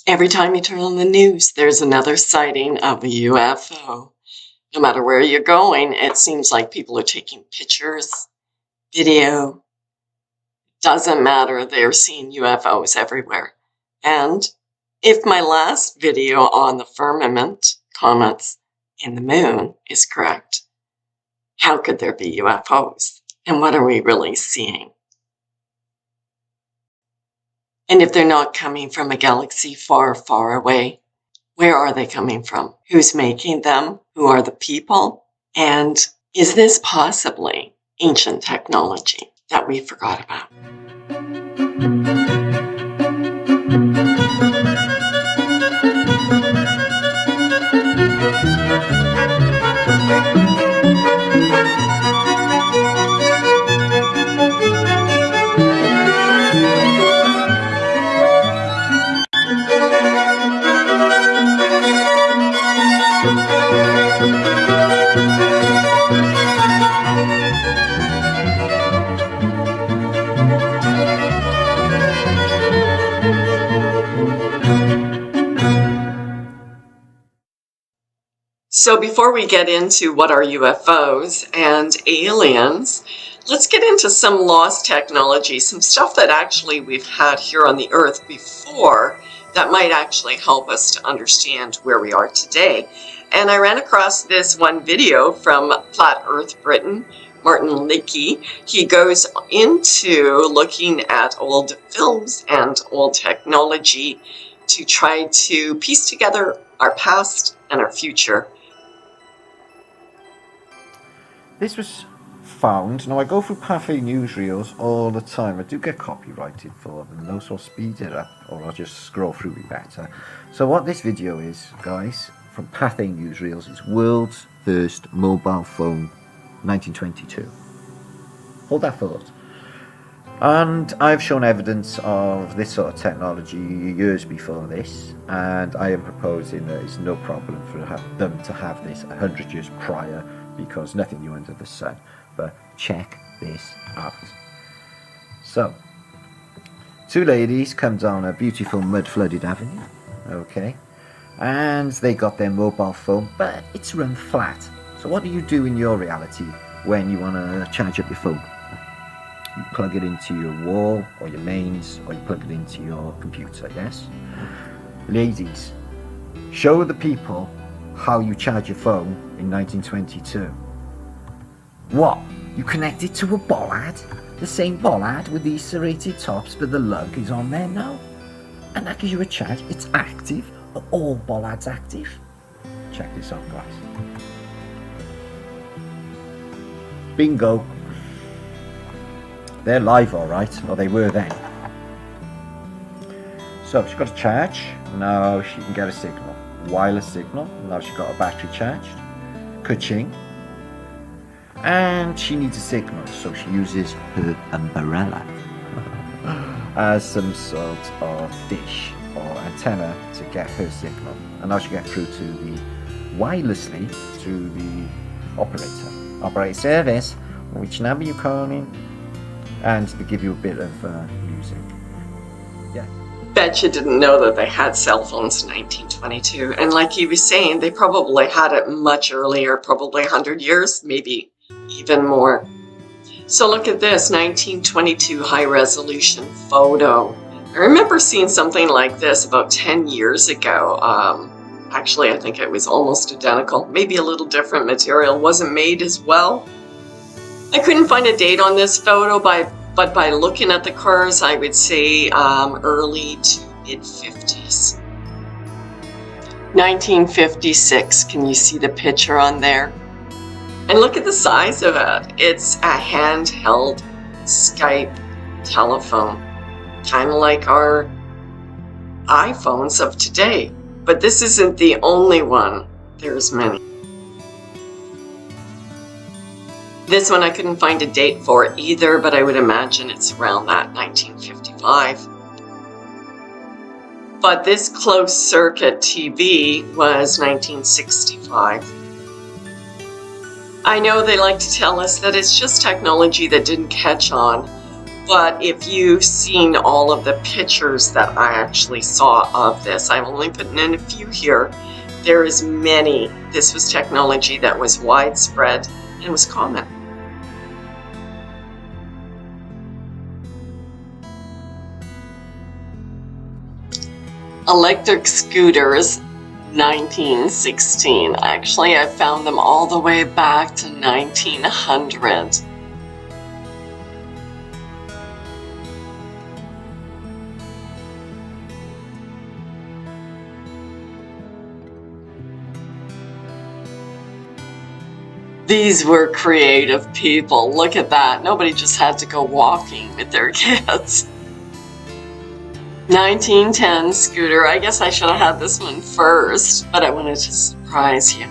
Every time you turn on the news, there's another sighting of a UFO. No matter where you're going, it seems like people are taking pictures, video. Doesn't matter, they're seeing UFOs everywhere. And if my last video on the firmament, comets, and the moon is correct, how could there be UFOs? And what are we really seeing? And if they're not coming from a galaxy far, far away, where are they coming from? Who's making them? Who are the people? And is this possibly ancient technology that we forgot about? So before we get into what are UFOs and aliens, let's get into some lost technology, some stuff that actually we've had here on the Earth before that might actually help us to understand where we are today. And I ran across this one video from Flat Earth Britain, Martin Leakey. He goes into looking at old films and old technology to try to piece together our past and our future. This was found. Now I go through Pathé newsreels all the time. I do get copyrighted for them, though, so I'll speed it up, or I'll just scroll through it better. So what this video is, guys, from Pathé newsreels, is world's first mobile phone, 1922. Hold that thought. And I've shown evidence of this sort of technology years before this, and I am proposing that it's no problem for them to have this 100 years prior, because nothing new under the sun. But check this out. So, two ladies come down a beautiful mud-flooded avenue, okay, and they got their mobile phone, but it's run flat. So what do you do in your reality when you want to charge up your phone? You plug it into your wall, or your mains, or you plug it into your computer, yes? Ladies, show the people how you charge your phone in 1922. What? You connect it to a bollard? The same bollard with the serrated tops, but the lug is on there now? And that gives you a charge. It's active. Are all bollards active? Check this out, guys. Bingo. They're live, alright, or they were then. So she's got a charge. Now she can get a signal. Wireless signal. Now she's got a battery charged. Ka-ching. And she needs a signal, so she uses her umbrella as some sort of dish or antenna to get her signal. And now she gets through to the wirelessly to the operator. Operator service, which number you calling? And to give you a bit of music. Yeah. Bet you didn't know that they had cell phones in 1922. And like he was saying, they probably had it much earlier, probably 100 years, maybe even more. So look at this, 1922 high-resolution photo. I remember seeing something like this about 10 years ago. Actually, I think it was almost identical. Maybe a little different material. Wasn't made as well. I couldn't find a date on this photo, but by looking at the cars, I would say early to mid-50s. 1956, can you see the picture on there? And look at the size of it. It's a handheld Skype telephone, kind of like our iPhones of today. But this isn't the only one. There's many. This one I couldn't find a date for either, but I would imagine it's around that 1955. But this closed circuit TV was 1965. I know they like to tell us that it's just technology that didn't catch on, But if you've seen all of the pictures that I actually saw of this, I'm only putting in a few here. There is many. This was technology that was widespread and was common. Electric scooters, 1916. Actually, I found them all the way back to 1900. These were creative people. Look at that. Nobody just had to go walking with their kids. 1910 scooter. I guess I should have had this one first, but I wanted to surprise you.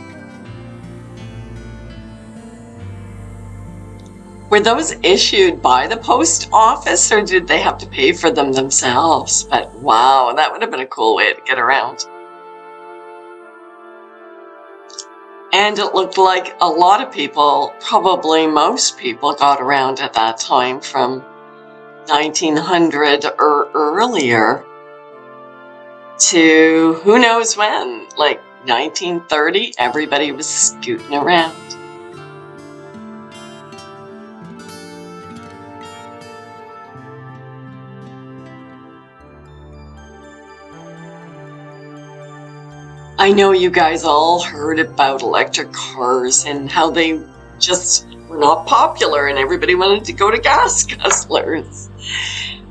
Were those issued by the post office, or did they have to pay for them themselves? But wow, that would have been a cool way to get around. And it looked like a lot of people, probably most people, got around at that time from 1900 or earlier to who knows when, like 1930, everybody was scooting around. I know you guys all heard about electric cars and how they just were not popular and everybody wanted to go to gas guzzlers.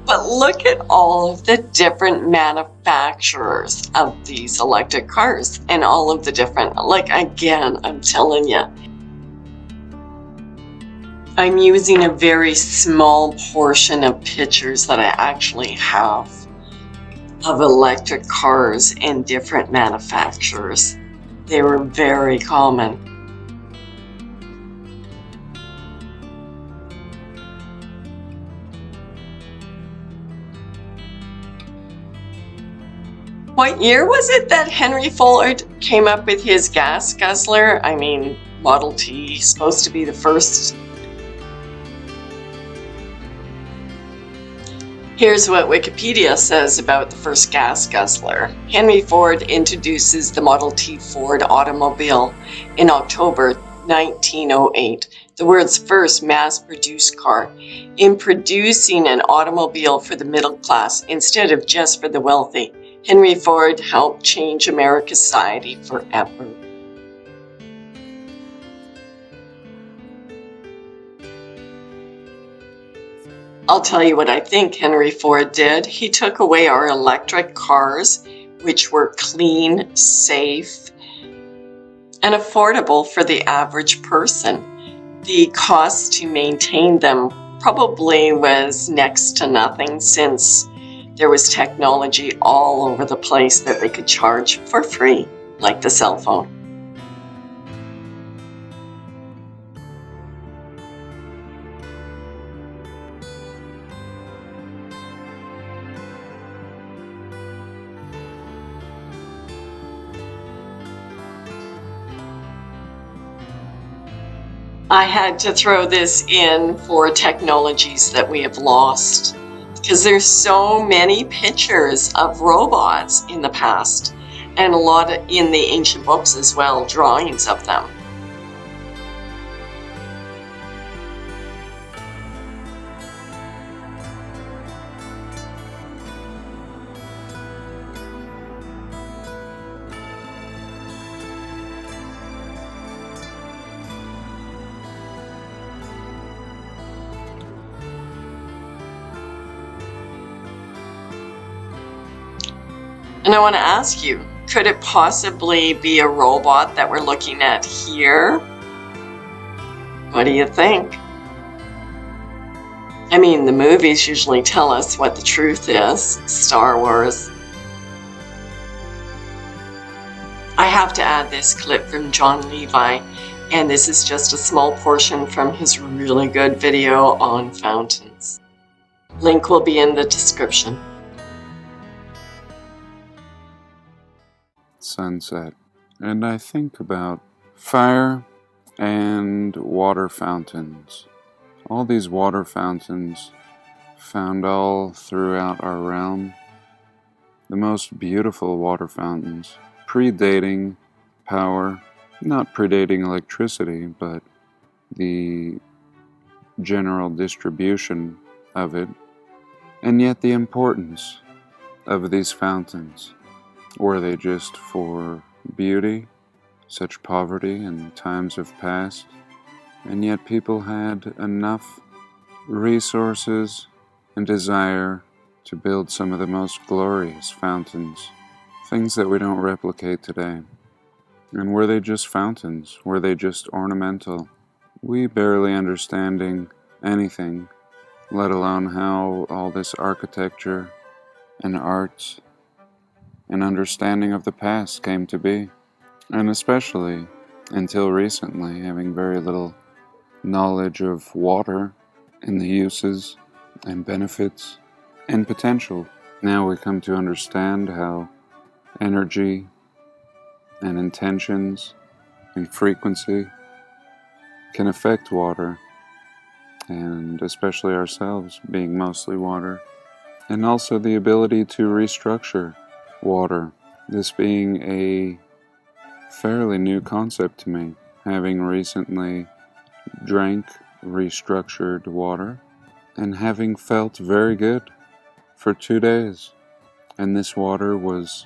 But look at all of the different manufacturers of these electric cars and all of the different, like again, I'm telling you, I'm using a very small portion of pictures that I actually have of electric cars and different manufacturers. They were very common. What year was it that Henry Ford came up with his gas guzzler? I mean, Model T, supposed to be the first. Here's what Wikipedia says about the first gas guzzler. Henry Ford introduces the Model T Ford automobile in October 1908, the world's first mass-produced car. In producing an automobile for the middle class instead of just for the wealthy, Henry Ford helped change America's society forever. I'll tell you what I think Henry Ford did. He took away our electric cars, which were clean, safe, and affordable for the average person. The cost to maintain them probably was next to nothing, since there was technology all over the place that they could charge for free, like the cell phone. I had to throw this in for technologies that we have lost, because there's so many pictures of robots in the past, and a lot in the ancient books as well, drawings of them. And I want to ask you, could it possibly be a robot that we're looking at here? What do you think? I mean, the movies usually tell us what the truth is. Star Wars. I have to add this clip from John Levi, and this is just a small portion from his really good video on fountains. Link will be in the description. Sunset, and I think about fire and water fountains. All these water fountains found all throughout our realm. The most beautiful water fountains, predating power, not predating electricity, but the general distribution of it, and yet the importance of these fountains. Were they just for beauty, such poverty in times of past, and yet people had enough resources and desire to build some of the most glorious fountains, things that we don't replicate today. And were they just fountains? Were they just ornamental? We barely understanding anything, let alone how all this architecture and arts and understanding of the past came to be. And especially until recently, having very little knowledge of water and the uses and benefits and potential. Now we come to understand how energy and intentions and frequency can affect water, and especially ourselves being mostly water, and also the ability to restructure water, this being a fairly new concept to me, having recently drank restructured water and having felt very good for 2 days. And this water was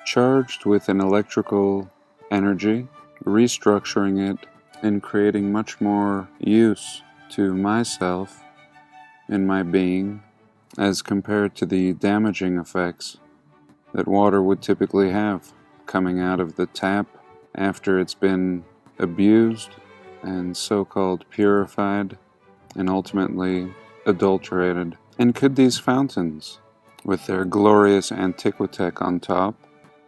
charged with an electrical energy, restructuring it and creating much more use to myself and my being as compared to the damaging effects that water would typically have coming out of the tap after it's been abused and so-called purified and ultimately adulterated. And could these fountains, with their glorious antiquitech on top,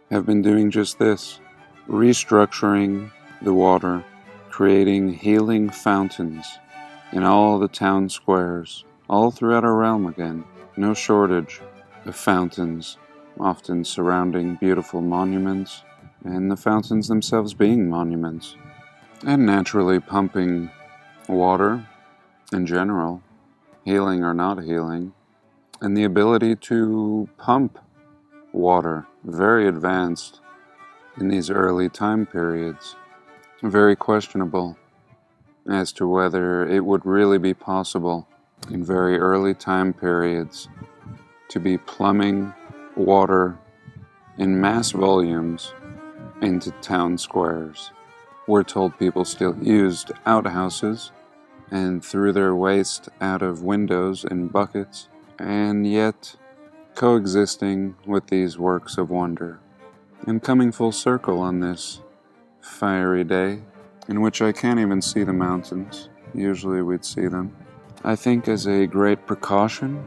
have been doing just this, restructuring the water, creating healing fountains in all the town squares, all throughout our realm again. No shortage of fountains, often surrounding beautiful monuments, and the fountains themselves being monuments, and naturally pumping water in general, healing or not healing, and the ability to pump water, very advanced in these early time periods. Very questionable as to whether it would really be possible in very early time periods to be plumbing water in mass volumes into town squares. We're told people still used outhouses and threw their waste out of windows in buckets, and yet coexisting with these works of wonder. And coming full circle on this fiery day, in which I can't even see the mountains. Usually we'd see them. I think as a great precaution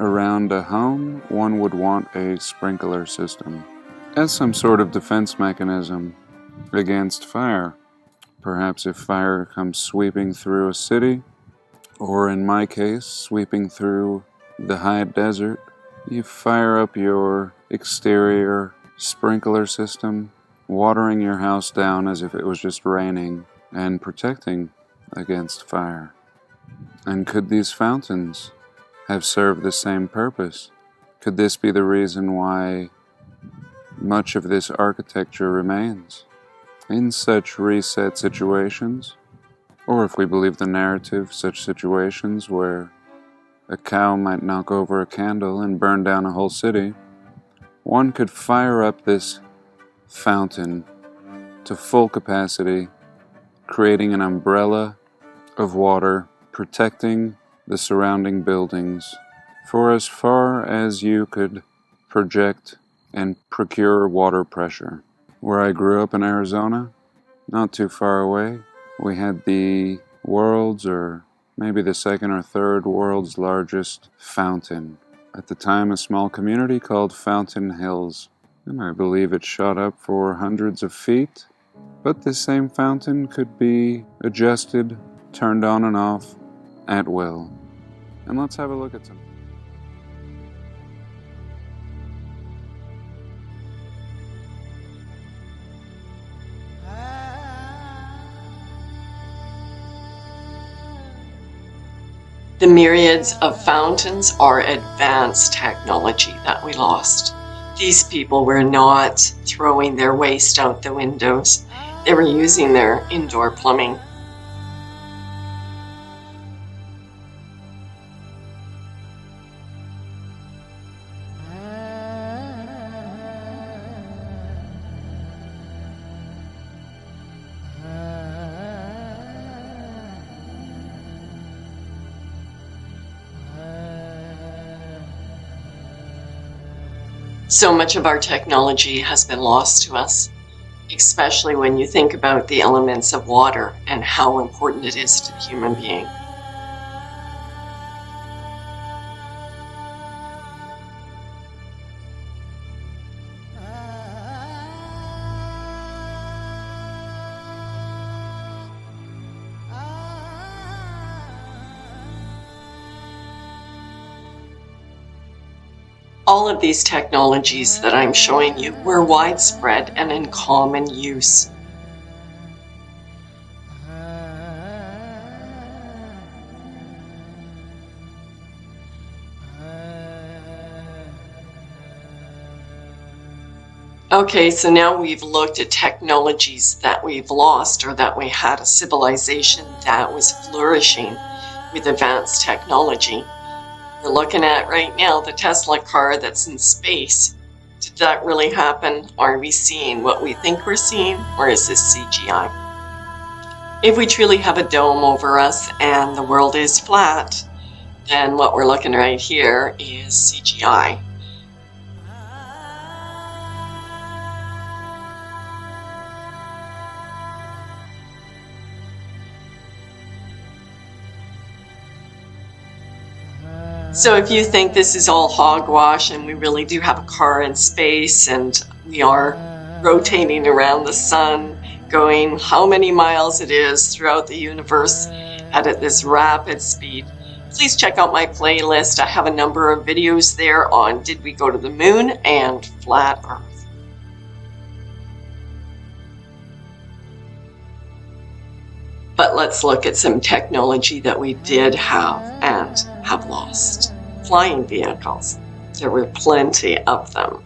around a home, one would want a sprinkler system as some sort of defense mechanism against fire. Perhaps if fire comes sweeping through a city, or in my case, sweeping through the high desert, you fire up your exterior sprinkler system, watering your house down as if it was just raining, and protecting against fire. And could these fountains have served the same purpose? Could this be the reason why much of this architecture remains in such reset situations? Or if we believe the narrative, such situations where a cow might knock over a candle and burn down a whole city, one could fire up this fountain to full capacity, creating an umbrella of water, protecting the surrounding buildings for as far as you could project and procure water pressure. Where I grew up in Arizona, not too far away, we had the world's, or maybe the second or third world's largest fountain. At the time, a small community called Fountain Hills, and I believe it shot up for hundreds of feet. But this same fountain could be adjusted, turned on and off at will. And let's have a look at some. The myriads of fountains are advanced technology that we lost. These people were not throwing their waste out the windows. They were using their indoor plumbing. So much of our technology has been lost to us, especially when you think about the elements of water and how important it is to the human being. All of these technologies that I'm showing you were widespread and in common use. Okay, so now we've looked at technologies that we've lost, or that we had a civilization that was flourishing with advanced technology. We're looking at right now the Tesla car that's in space. Did that really happen? Are we seeing what we think we're seeing, or is this CGI? If we truly have a dome over us and the world is flat, then what we're looking right here is CGI. So if you think this is all hogwash and we really do have a car in space and we are rotating around the sun, going how many miles it is throughout the universe at this rapid speed, please check out my playlist. I have a number of videos there on Did We Go to the Moon and Flat Earth. But let's look at some technology that we did have and have lost. Flying vehicles. There were plenty of them.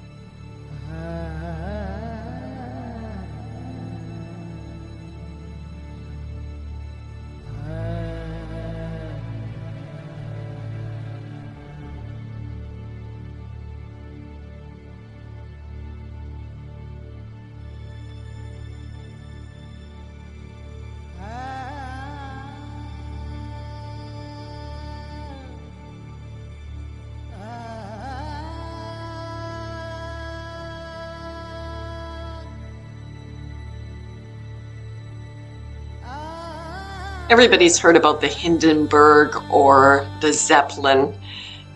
Everybody's heard about the Hindenburg or the Zeppelin.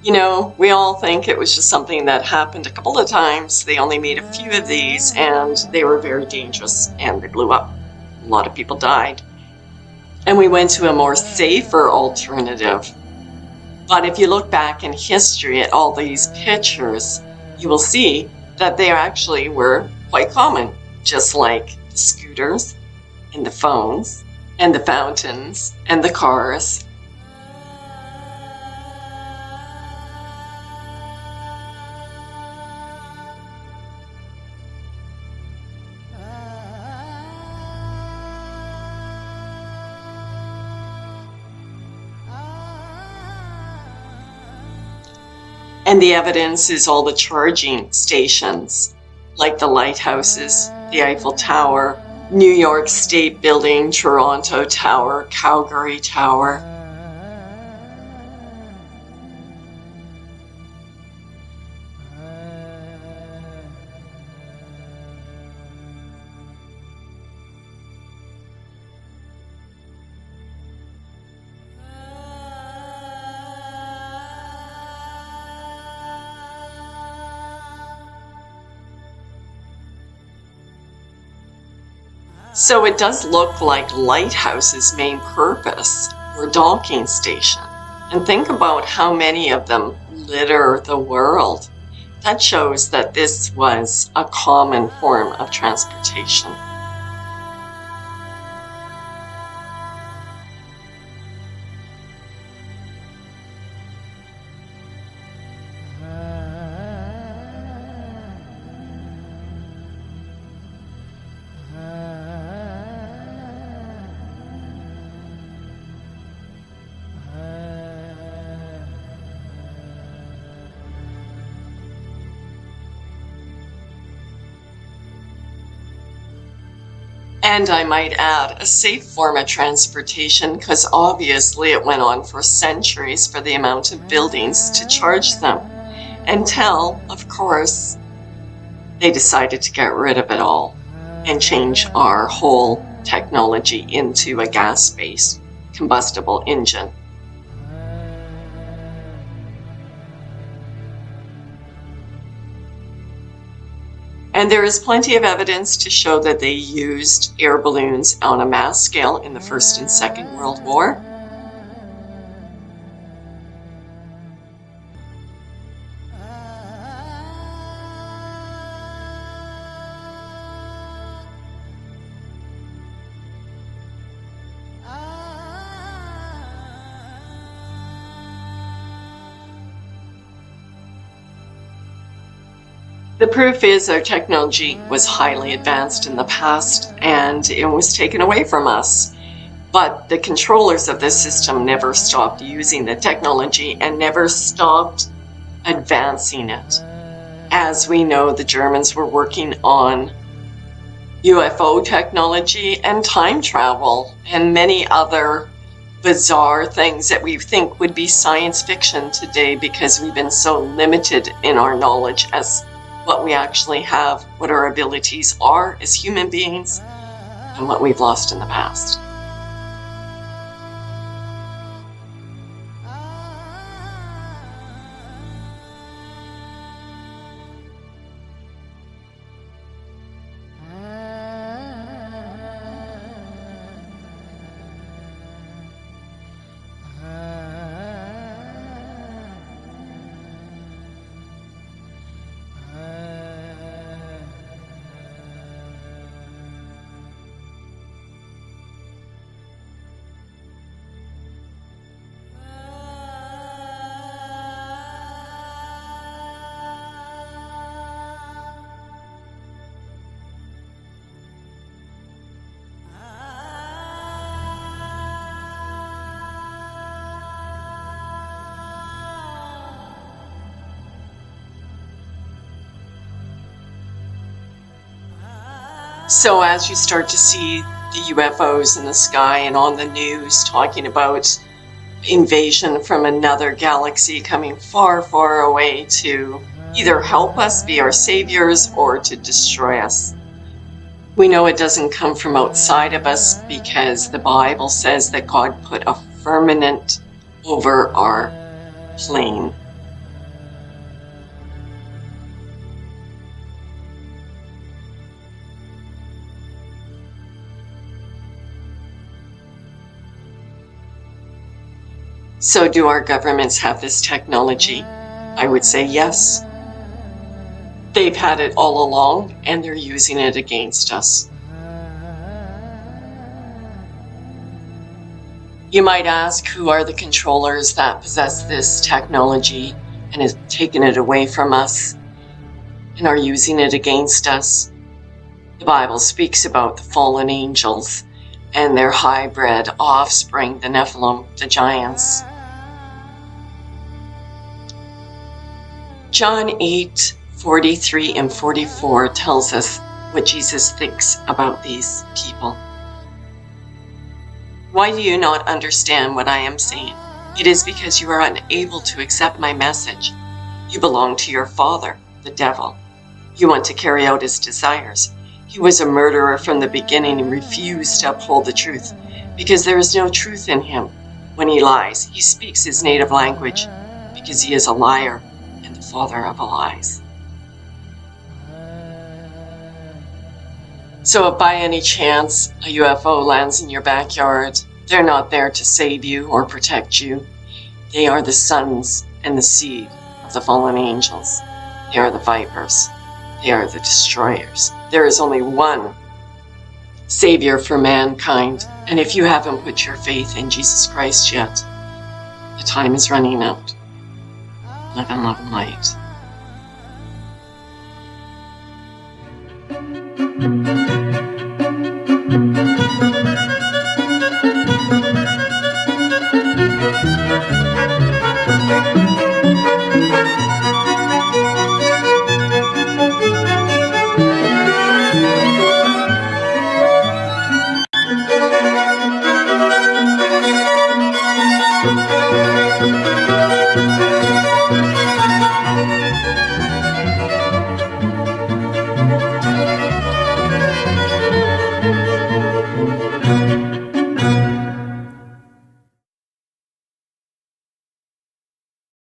You know, we all think it was just something that happened a couple of times. They only made a few of these and they were very dangerous and they blew up. A lot of people died. And we went to a more safer alternative. But if you look back in history at all these pictures, you will see that they actually were quite common, just like the scooters and the phones and the fountains and the cars. And the evidence is all the charging stations, like the lighthouses, the Eiffel Tower, New York State Building, Toronto Tower, Calgary Tower. So it does look like lighthouses' main purpose were docking station. And think about how many of them litter the world. That shows that this was a common form of transportation. And I might add, a safe form of transportation, because obviously it went on for centuries for the amount of buildings to charge them. Until, of course, they decided to get rid of it all and change our whole technology into a gas-based combustible engine. And there is plenty of evidence to show that they used air balloons on a mass scale in the First and Second World War. The proof is our technology was highly advanced in the past and it was taken away from us. But the controllers of this system never stopped using the technology and never stopped advancing it. As we know, the Germans were working on UFO technology and time travel and many other bizarre things that we think would be science fiction today because we've been so limited in our knowledge as what we actually have, what our abilities are as human beings, and what we've lost in the past. So as you start to see the UFOs in the sky and on the news talking about invasion from another galaxy coming far, far away to either help us be our saviors or to destroy us, we know it doesn't come from outside of us because the Bible says that God put a firmament over our plane. So do our governments have this technology? I would say yes. They've had it all along and they're using it against us. You might ask, who are the controllers that possess this technology and have taken it away from us and are using it against us? The Bible speaks about the fallen angels and their hybrid offspring, the Nephilim, the giants. John 8:43 and 44 tells us what Jesus thinks about these people. Why do you not understand what I am saying? It is because you are unable to accept my message. You belong to your father, the devil. You want to carry out his desires. He was a murderer from the beginning and refused to uphold the truth because there is no truth in him. When he lies, he speaks his native language because he is a liar and the father of lies. So if by any chance a UFO lands in your backyard, they're not there to save you or protect you. They are the sons and the seed of the fallen angels. They are the vipers. They are the destroyers. There is only one Savior for mankind, and if you haven't put your faith in Jesus Christ yet, the time is running out. Live in love and light.